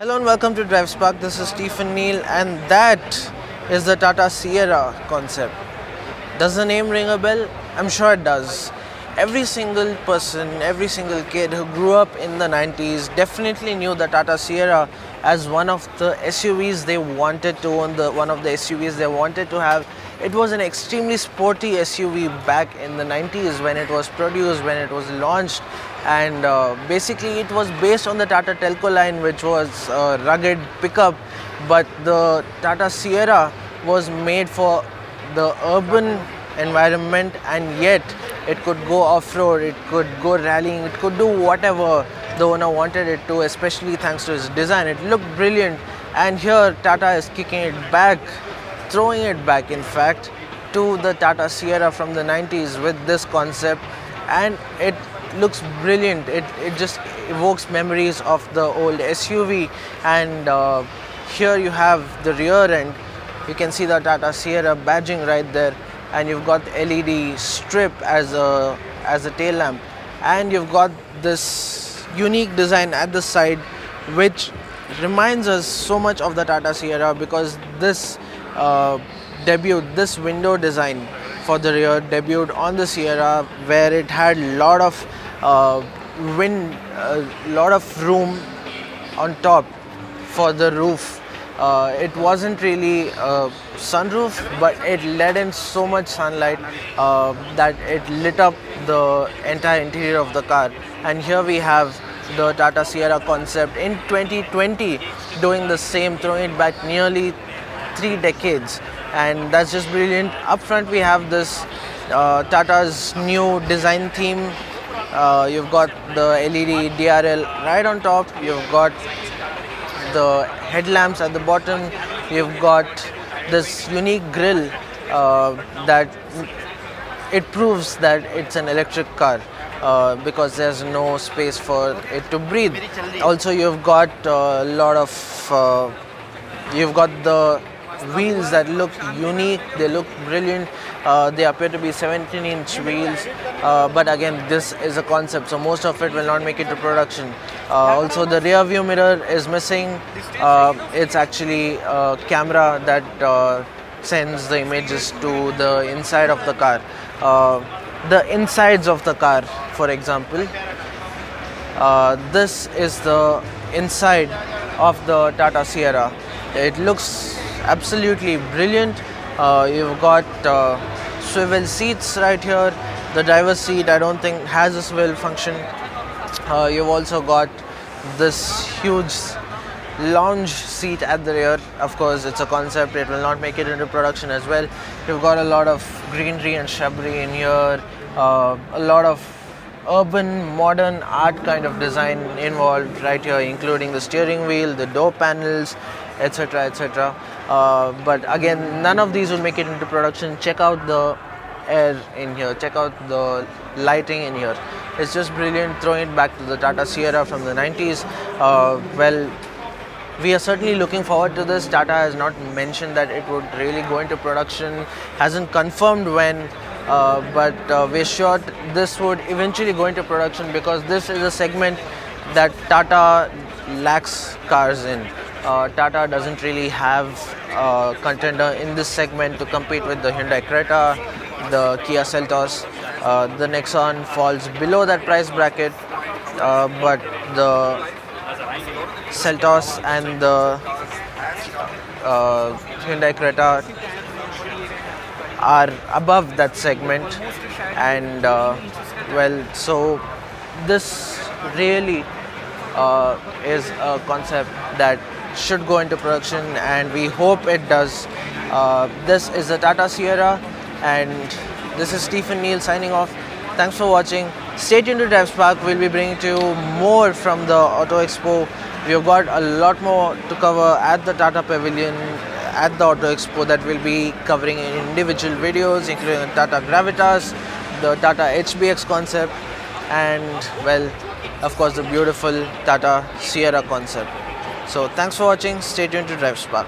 Hello and welcome to DriveSpark. This is Stephen Neal, and that is the Tata Sierra Concept. Does the name ring a bell? I'm sure it does. Every single person, every single kid who grew up in the 90s definitely knew the Tata Sierra as one of the SUVs they wanted to own, one of the SUVs they wanted to have. It was an extremely sporty SUV back in the 90s when it was produced, when it was launched, and basically it was based on the Tata Telco line, which was a rugged pickup, but the Tata Sierra was made for the urban environment, and yet it could go off-road, it could go rallying, it could do whatever the owner wanted it to, especially thanks to its design. It looked brilliant, and here Tata is kicking it back, throwing it back in fact, to the Tata Sierra from the 90s with this concept, and it looks brilliant. It just evokes memories of the old SUV, and here you have the rear end. You can see the Tata Sierra badging right there, and you've got the LED strip as a tail lamp, and you've got this unique design at the side which reminds us so much of the Tata Sierra, because this this window design for the rear debuted on the Sierra, where it had a lot of lot of room on top for the roof. It wasn't really a sunroof, but it let in so much sunlight that it lit up the entire interior of the car. And here we have the Tata Sierra Concept in 2020 doing the same, throwing it back nearly 3 decades, and that's just brilliant. Up front we have this Tata's new design theme. You've got the LED DRL right on top, you've got the headlamps at the bottom, you've got this unique grille that it proves that it's an electric car, because there's no space for it to breathe. Also, you've got a lot of you've got the wheels that look unique, they look brilliant. They appear to be 17-inch wheels, but again, this is a concept, so most of it will not make it to production. Also, the rear view mirror is missing. It's actually a camera that sends the images to the inside of the car. The insides of the car, for example, this is the inside of the Tata Sierra. It looks absolutely brilliant. You've got swivel seats right here. The driver's seat I don't think has a swivel function. You've also got this huge lounge seat at the rear. Of course, it's a concept, it will not make it into production as well. You've got a lot of greenery and shrubbery in here, a lot of urban modern art kind of design involved right here, including the steering wheel, the door panels, etc, etc. But again, none of these will make it into production. Check out the air in here, check out the lighting in here. It's just brilliant, throwing it back to the Tata Sierra from the 90s. Well, we are certainly looking forward to this. Tata has not mentioned that it would really go into production, hasn't confirmed when, but we're sure this would eventually go into production, because this is a segment that Tata lacks cars in. Tata doesn't really have a contender in this segment to compete with the Hyundai Creta, the Kia Seltos. The Nexon falls below that price bracket, but the Seltos and the Hyundai Creta are above that segment, and well, so this really is a concept that should go into production, and we hope it does. This is the Tata Sierra, and this is Stephen Neal signing off. Thanks for watching. Stay tuned to DriveSpark. We'll be bringing to you more from the Auto Expo. We've got a lot more to cover at the Tata Pavilion, at the Auto Expo, that we'll be covering in individual videos, including the Tata Gravitas, the Tata HBX concept, and well, of course, the beautiful Tata Sierra concept. So thanks for watching. Stay tuned to DriveSpark.